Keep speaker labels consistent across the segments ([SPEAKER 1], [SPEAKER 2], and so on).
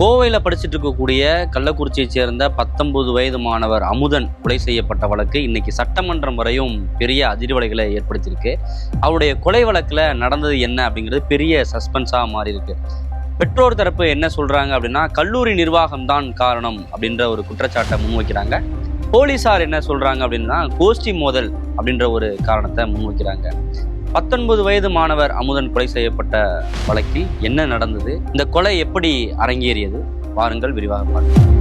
[SPEAKER 1] கோவையில் படிச்சுட்டு இருக்கக்கூடிய கள்ளக்குறிச்சியை சேர்ந்த 19 வயது மாணவர் அமுதன் கொலை செய்யப்பட்ட வழக்கு இன்னைக்கு சட்டமன்றம் வரையும் பெரிய அதிர்வலைகளை ஏற்படுத்தியிருக்கு. அவருடைய கொலை வழக்கில் நடந்தது என்ன அப்படிங்கிறது பெரிய சஸ்பென்ஸாக மாறி இருக்கு. பெற்றோர் தரப்பு என்ன சொல்றாங்க அப்படின்னா, கல்லூரி நிர்வாகம் தான் காரணம் அப்படின்ற ஒரு குற்றச்சாட்டை முன்வைக்கிறாங்க. போலீசார் என்ன சொல்றாங்க அப்படின்னா, கோஷ்டி மோதல் அப்படின்ற ஒரு காரணத்தை முன்வைக்கிறாங்க. 19 வயது மாணவர் அமுதன் கொலை செய்யப்பட்ட வழக்கில் என்ன நடந்தது, இந்த கொலை எப்படி அரங்கேறியது, வாருங்கள் விரிவாக பார்க்கலாம்.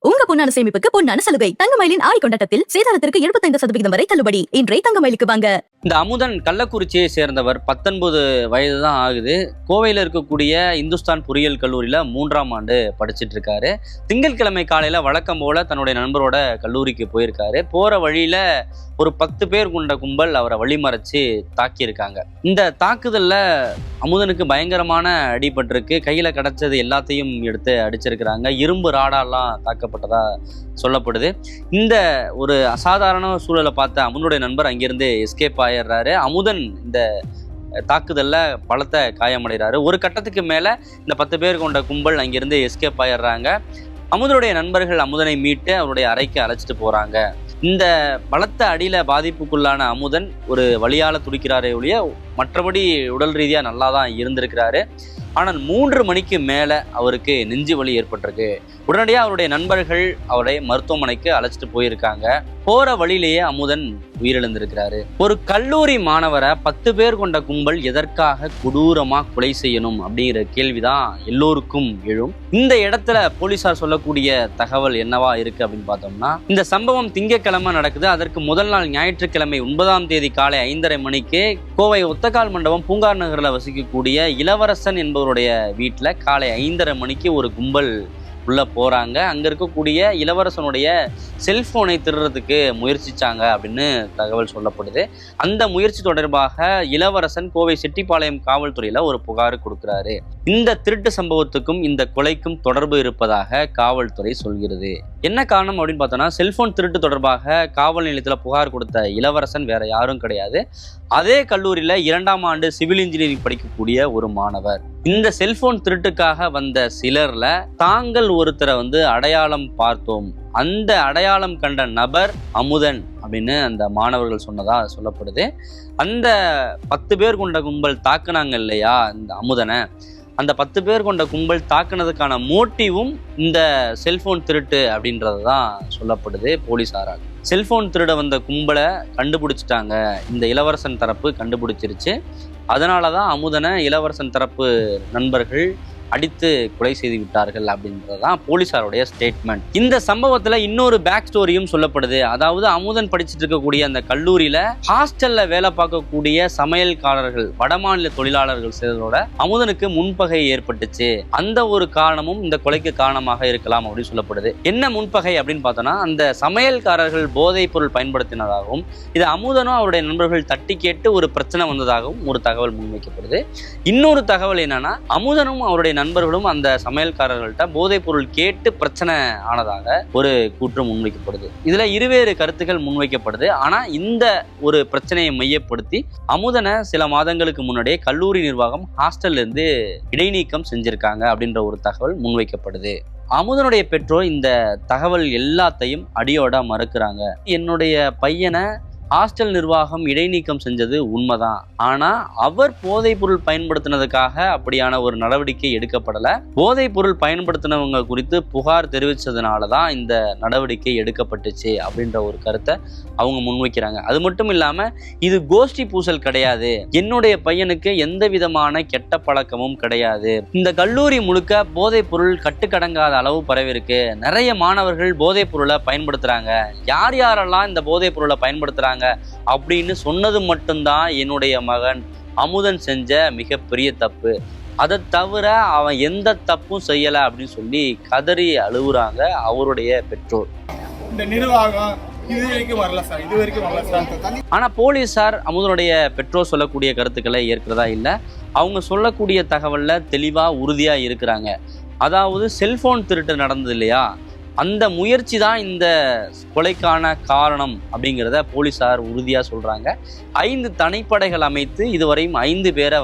[SPEAKER 2] உங்க பொன்னான சேமிப்புக்கு பொன்னான சலுகை. தங்கமயிலின் ஆடி கொண்டாட்டத்தில் சேதாரத்திற்கு 75% வரை தள்ளுபடி. இன்றைய தங்கமயிலுக்கு வாங்க.
[SPEAKER 1] இந்த அமுதன் கள்ளக்குறிச்சியை சேர்ந்தவர். 19 வயது தான் ஆகுது. கோவையில் இருக்கக்கூடிய இந்துஸ்தான் பொறியியல் கல்லூரியில் 3ஆம் ஆண்டு படிச்சுட்டு இருக்காரு. திங்கட்கிழமை காலையில் வழக்கம் போல தன்னுடைய நண்பரோட கல்லூரிக்கு போயிருக்காரு. போகிற வழியில் ஒரு 10 பேர் கொண்ட கும்பல் அவரை வழிமறைச்சு தாக்கியிருக்காங்க. இந்த தாக்குதலில் அமுதனுக்கு பயங்கரமான அடிபட்டிருக்கு. கையில் கிடச்சது எல்லாத்தையும் எடுத்து அடிச்சிருக்கிறாங்க. இரும்பு ராடாலாம் தாக்கப்பட்டதா சொல்லப்படுது. இந்த ஒரு அசாதாரண சூழலை பார்த்த அமுதனுடைய நண்பர் அங்கிருந்து எஸ்கேப் ஆயிடுறாரு. அமுதன் இந்த தாக்குதலில் பலத்த காயமடைகிறாரு. ஒரு கட்டத்துக்கு மேலே இந்த 10 பேர் கொண்ட கும்பல் அங்கிருந்து எஸ்கேப் ஆயிடுறாங்க. அமுதனுடைய நண்பர்கள் அமுதனை மீட்டு அவருடைய அறைக்கு அழைச்சிட்டு போகிறாங்க. இந்த பலத்த அடியில் பாதிப்புக்குள்ளான அமுதன் ஒரு வலியால் துடிக்கிறாரே ஒழிய மற்றபடி உடல் ரீதியாக நல்லா தான் இருந்திருக்கிறாரு. ஆனால் 3 மணிக்கு மேலே அவருக்கு நெஞ்சு வலி ஏற்பட்டிருக்கு. உடனடியாக அவருடைய நண்பர்கள் அவரை மருத்துவமனைக்கு அழைச்சிட்டு போயிருக்காங்க. போகிற வழியிலேயே அமுதன் உயிரிழந்திருக்கிறாரு. ஒரு கல்லூரி மாணவரை 10 பேர் கொண்ட கும்பல் எதற்காக கொடூரமாக கொலை செய்யணும் அப்படிங்கிற கேள்விதான் எல்லோருக்கும் எழும். இந்த இடத்துல போலீசார் சொல்லக்கூடிய தகவல் என்னவா இருக்கு அப்படின்னு பார்த்தோம்னா, இந்த சம்பவம் திங்கட்கிழமை நடக்குது. அதற்கு முதல் நாள் ஞாயிற்றுக்கிழமை 9ஆம் தேதி காலை 5:30 மணிக்கு கோவை ஒத்தக்கால் மண்டபம் பூங்கார் நகரில் வசிக்கக்கூடிய இளவரசன் என்பவருடைய வீட்டில் காலை 5:30 மணிக்கு ஒரு கும்பல் உள்ள போறாங்க. அங்க இருக்கக்கூடிய இளவரசனுடைய செல்போனை திருடுறதுக்கு முயற்சிச்சாங்க அப்படின்னு தகவல் சொல்லப்படுது. அந்த முயற்சி தொடர்பாக இளவரசன் கோவை செட்டிப்பாளையம் காவல்துறையில ஒரு புகார் கொடுக்கிறாரு. இந்த திருட்டு சம்பவத்துக்கும் இந்த கொலைக்கும் தொடர்பு இருப்பதாக காவல்துறை சொல்கிறது. என்ன காரணம் அப்படின்னு பார்த்தோம்னா, செல்போன் திருட்டு தொடர்பாக காவல் நிலையத்தில் புகார் கொடுத்த இளவரசன் வேற யாரும் கிடையாது. அதே கல்லூரியில் 2ஆம் ஆண்டு சிவில் இன்ஜினியரிங் படிக்கக்கூடிய ஒரு மாணவர். இந்த செல்போன் திருட்டுக்காக வந்த சிலர்ல தாங்கள் ஒருத்தரை அடையாளம் பார்த்தோம். அந்த அடையாளம் கண்ட நபர் அமுதன் அப்படின்னு அந்த மாணவர்கள் சொன்னதா சொல்லப்படுது. அந்த 10 பேர் கொண்ட கும்பல் தாக்குனாங்க இல்லையா இந்த அமுதனை, அந்த 10 பேர் கொண்ட கும்பல் தாக்குனதுக்கான மோட்டிவும் இந்த செல்போன் திருட்டு அப்படின்றது தான் சொல்லப்படுது போலீசாரால். செல்போன் திருட வந்த கும்பலை கண்டுபிடிச்சிட்டாங்க. இந்த இளவரசன் தரப்பு கண்டுபிடிச்சிருச்சு. அதனால தான் அமுதனை இளவரசன் தரப்பு நண்பர்கள் அடித்து கொலை செய்து விட்டார்கள் அப்படின்றதுதான் போலீசாருடைய ஸ்டேட்மெண்ட். இந்த சம்பவத்துல இன்னொரு பேக் ஸ்டோரியும் சொல்லப்படுது. அதாவது அமுதன் படிச்சுட்டு இருக்கக்கூடிய அந்த கல்லூரியில ஹாஸ்டல்ல வேலை பார்க்கக்கூடிய சமையல்காரர்கள், வடமாநில தொழிலாளர்கள் சேர்ந்ததோட அமுதனுக்கு முன்பகை ஏற்பட்டுச்சு. அந்த ஒரு காரணமும் இந்த கொலைக்கு காரணமாக இருக்கலாம் அப்படின்னு சொல்லப்படுது. என்ன முன்பகை அப்படின்னு பார்த்தோம்னா, அந்த சமையல்காரர்கள் போதைப் பொருள் பயன்படுத்தினதாகவும் இது அமுதனும் அவருடைய நண்பர்கள் தட்டி கேட்டு ஒரு பிரச்சனை வந்ததாகவும் ஒரு தகவல் முன்வைக்கப்படுது. இன்னொரு தகவல் என்னன்னா, அமுதனும் அவருடைய நண்பர்களும் அந்த சமையல்காரர்கள்ட்ட போதைப் பொருள் கேட்டு பிரச்சனை ஆனதாக ஒரு கூற்று முன்வைக்கப்படுது. இதுல இருவேறு கருத்துக்கள் முன்வைக்கப்படுது. ஆனா இந்த ஒரு பிரச்சனையை மையப்படுத்தி அமுதனை சில மாதங்களுக்கு முன்னாடியே கல்லூரி நிர்வாகம் ஹாஸ்டல்ல இருந்து இடைநீக்கம் செஞ்சிருக்காங்க அப்படின்ற ஒரு தகவல் முன்வைக்கப்படுது. அமுதனுடைய பெற்றோர் இந்த தகவல் எல்லாத்தையும் அடியோட மறுக்கிறாங்க. என்னுடைய பையனை ஹாஸ்டல் நிர்வாகம் இடைநீக்கம் செஞ்சது உண்மைதான். ஆனா அவர் போதைப் பொருள் பயன்படுத்தினதுக்காக அப்படியான ஒரு நடவடிக்கை எடுக்கப்படலை. போதைப் பொருள் பயன்படுத்தினவங்க குறித்து புகார் தெரிவித்ததுனாலதான் இந்த நடவடிக்கை எடுக்கப்பட்டுச்சு அப்படின்ற ஒரு கருத்தை அவங்க முன்வைக்கிறாங்க. அது மட்டும் இல்லாம இது கோஷ்டி பூசல் கிடையாது, என்னுடைய பையனுக்கு எந்த விதமான கெட்ட பழக்கமும் கிடையாது, இந்த கல்லூரி முழுக்க போதைப் பொருள் கட்டுக்கடங்காத அளவு பரவிருக்கு, நிறைய மாணவர்கள் போதைப் பொருளை பயன்படுத்துறாங்க, யார் யாரெல்லாம் இந்த போதைப் பொருளை பயன்படுத்துறாங்க அப்படின்னு சொன்னது மட்டும்தான் என்னுடைய மகன் அமுதன் செஞ்ச மிகப்பெரிய தப்பு. அதை தவிர அவன் எந்த தப்பும் செய்யலை அப்படின்னு சொல்லி கதறி அழுகுறாங்க அவருடைய பெற்றோர்.
[SPEAKER 3] இந்த நிர்வாகம் இதுவரைக்கும் வரல சார்.
[SPEAKER 1] ஆனா போலீசார் அமுதனுடைய பெற்றோர் சொல்லக்கூடிய கருத்துக்களை ஏற்கிறதா இல்லை. அவங்க சொல்லக்கூடிய தகவல்ல தெளிவா உறுதியா இருக்கிறாங்க. அதாவது செல்போன் திருட்டு நடந்தது இல்லையா, அந்த முயற்சி தான் இந்த கொலைக்கான காரணம் அப்படிங்கிறத போலீசார் உறுதியாக சொல்றாங்க. 5 தனிப்படைகள் அமைத்து இதுவரையும் 5 பேரை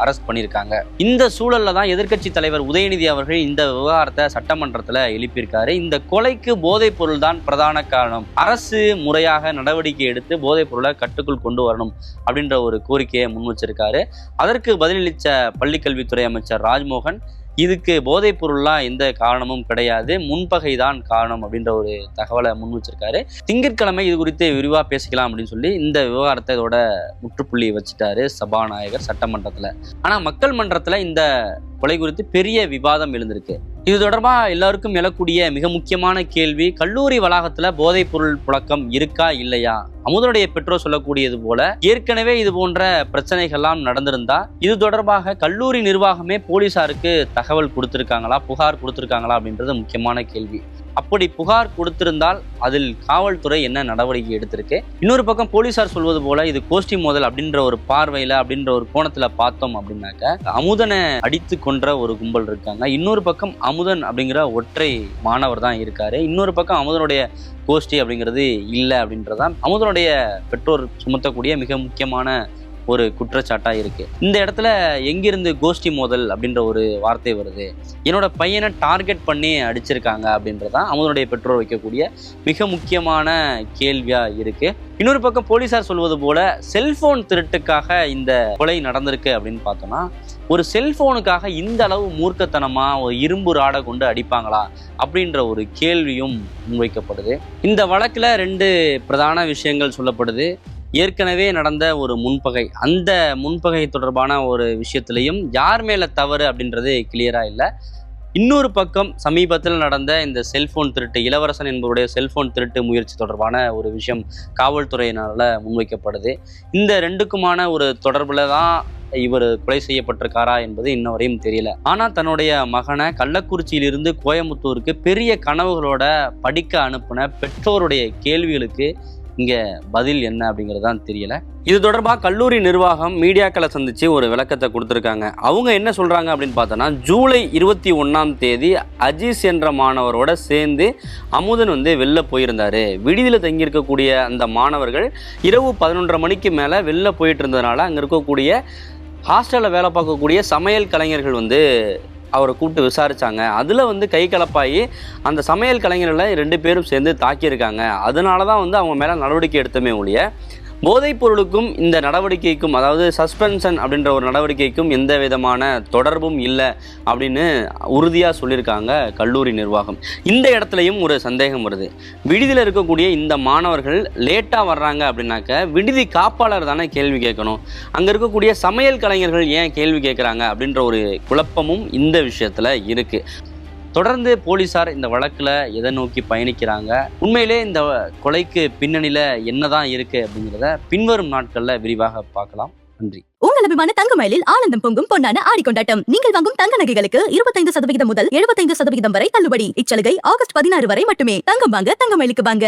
[SPEAKER 1] அரெஸ்ட் பண்ணியிருக்காங்க. இந்த சூழல்ல தான் எதிர்க்கட்சி தலைவர் உதயநிதி அவர்கள் இந்த விவகாரத்தை சட்டமன்றத்தில் எழுப்பியிருக்காரு. இந்த கொலைக்கு போதைப் பொருள் தான் பிரதான காரணம், அரசு முறையாக நடவடிக்கை எடுத்து போதைப் பொருளை கட்டுக்குள் கொண்டு வரணும் அப்படின்ற ஒரு கோரிக்கையை முன் வச்சிருக்காரு. அதற்கு பதிலளித்த பள்ளிக்கல்வித்துறை அமைச்சர் ராஜ்மோகன், இதுக்கு போதைப் பொருள்லாம் எந்த காரணமும் கிடையாது, முன்பகை தான் காரணம் அப்படின்ற ஒரு தகவலை முன் வச்சிருக்காரு. திங்கட்கிழமை இது குறித்து விரிவாக பேசிக்கலாம் அப்படின்னு சொல்லி இந்த விவகாரத்தை இதோட முற்றுப்புள்ளி வச்சுட்டாரு சபாநாயகர் சட்டமன்றத்தில். ஆனால் மக்கள் மன்றத்தில் இந்த கொலை குறித்து பெரிய விவாதம் எழுந்திருக்கு. இது தொடர்பாக எல்லாருக்கும் எழக்கூடிய மிக முக்கியமான கேள்வி, கல்லூரி வளாகத்துல போதைப் பொருள் புழக்கம் இருக்கா இல்லையா? அமுதனுடைய பெற்றோர் சொல்லக்கூடியது போல ஏற்கனவே இது போன்ற பிரச்சனைகள்லாம் நடந்திருந்தா இது தொடர்பாக கல்லூரி நிர்வாகமே போலீசாருக்கு தகவல் கொடுத்திருக்காங்களா, புகார் கொடுத்திருக்காங்களா அப்படின்றது முக்கியமான கேள்வி. அப்படி புகார் கொடுத்திருந்தால் அதில் காவல்துறை என்ன நடவடிக்கை எடுத்திருக்கு? இன்னொரு பக்கம் போலீசார் சொல்வது போல இது கோஷ்டி மோதல் அப்படின்ற ஒரு பார்வையில அப்படின்ற ஒரு கோணத்துல பார்த்தோம் அப்படின்னாக்க அமுதனை அடித்து கொன்ற ஒரு கும்பல் இருக்காங்க. இன்னொரு பக்கம் அமுதன் அப்படிங்கிற ஒற்றை மாணவர் தான் இருக்காரு. இன்னொரு பக்கம் அமுதனுடைய கோஷ்டி அப்படிங்கிறது இல்லை அப்படின்றதான் அமுதனுடைய பெற்றோர் சுமத்தக்கூடிய மிக முக்கியமான ஒரு குற்றச்சாட்டா இருக்கு. இந்த இடத்துல எங்கிருந்து கோஷ்டி மோதல் அப்படின்ற ஒரு வார்த்தை வருது? என்னோட பையனை டார்கெட் பண்ணி அடிச்சிருக்காங்க அப்படின்றதான் அமுதனுடைய பெற்றோர் வைக்கக்கூடிய மிக முக்கியமான கேள்வியா இருக்கு. இன்னொரு பக்கம் போலீசார் சொல்வது போல செல்போன் திருட்டுக்காக இந்த கொலை நடந்திருக்கு அப்படின்னு பார்த்தோம்னா, ஒரு செல்போனுக்காக இந்த அளவு மூர்க்கத்தனமா ஒரு இரும்பு ராடை கொண்டு அடிப்பாங்களா அப்படின்ற ஒரு கேள்வியும் முன்வைக்கப்படுது. இந்த வழக்குல 2 பிரதான விஷயங்கள் சொல்லப்படுது. ஏற்கனவே நடந்த ஒரு முன்பகை, அந்த முன்பகை தொடர்பான ஒரு விஷயத்திலையும் யார் மேல தவறு அப்படின்றது கிளியரா இல்லை. இன்னொரு பக்கம் சமீபத்தில் நடந்த இந்த செல்போன் திருட்டு, இளவரசன் என்பவருடைய செல்போன் திருட்டு முயற்சி தொடர்பான ஒரு விஷயம் காவல்துறையினால முன்வைக்கப்படுது. இந்த 2க்குமான ஒரு தொடர்புல தான் இவர் கொலை செய்யப்பட்டிருக்காரா என்பது இன்ன வரையும் தெரியல. ஆனா தன்னுடைய மகனை கள்ளக்குறிச்சியிலிருந்து கோயம்புத்தூருக்கு பெரிய கனவுகளோட படிக்க அனுப்பின பெற்றோருடைய கேள்விகளுக்கு இங்க பதில் என்ன அப்படிங்கிறது தான் தெரியல. இது தொடர்பாக கல்லூரி நிர்வாகம் மீடியாக்களை சந்திச்சு ஒரு விளக்கத்தை கொடுத்துருக்காங்க. அவங்க என்ன சொல்றாங்க அப்படின்னு பார்த்தோன்னா, ஜூலை 21ஆம் தேதி அஜீஸ் என்ற மாணவரோட சேர்ந்து அமுதன் வெளில போயிருந்தாரு. விடுதியில் தங்கியிருக்கக்கூடிய அந்த மாணவர்கள் இரவு 11:30 மணிக்கு மேலே வெளில போயிட்டு இருந்ததுனால அங்கே இருக்கக்கூடிய ஹாஸ்டலில் வேலை பார்க்கக்கூடிய சமையல் கலைஞர்கள் அவரை கூப்பிட்டு விசாரித்தாங்க. அதில் கை கலப்பாகி அந்த சமையல் கலைஞர்களை 2 பேரும் சேர்ந்து தாக்கியிருக்காங்க. அதனால தான் அவங்க மேலே நடவடிக்கை எடுத்தமே ஒழிய போதைப் பொருளுக்கும் இந்த நடவடிக்கைக்கும், அதாவது சஸ்பென்ஷன் அப்படின்ற ஒரு நடவடிக்கைக்கும் எந்த விதமான தொடர்பும் இல்லை அப்படின்னு உறுதியாக சொல்லியிருக்காங்க கல்லூரி நிர்வாகம். இந்த இடத்துலையும் ஒரு சந்தேகம் வருது. விடுதியில் இருக்கக்கூடிய இந்த மாணவர்கள் லேட்டாக வர்றாங்க அப்படின்னாக்க விடுதி காப்பாளர் தானே கேள்வி கேட்கணும். அங்கே இருக்கக்கூடிய சமையல் கலைஞர்கள் ஏன் கேள்வி கேட்குறாங்க அப்படின்ற ஒரு குழப்பமும் இந்த விஷயத்தில் இருக்குது. தொடர்ந்து போலீசார் இந்த வழக்கில் எதை நோக்கி பயணிக்கிறாங்க, உண்மையிலே இந்த கொலைக்கு பின்னணியில் என்னதான் இருக்கு அப்படிங்கிறத பின்வரும் நாட்களில் விரிவாக பார்க்கலாம். நன்றி.
[SPEAKER 2] உங்கள் அபிமான தங்கமயிலில் ஆனந்தம் பொங்கும் பொன்னான ஆடி கொண்டாட்டம். நீங்கள் வாங்கும் தங்க நகைகளுக்கு 25% முதல் 75% வரை தள்ளுபடி. இச்சலுகை ஆகஸ்ட் 16 வரை மட்டுமே. தங்கம் வாங்க தங்கமயிலுக்கு வாங்க.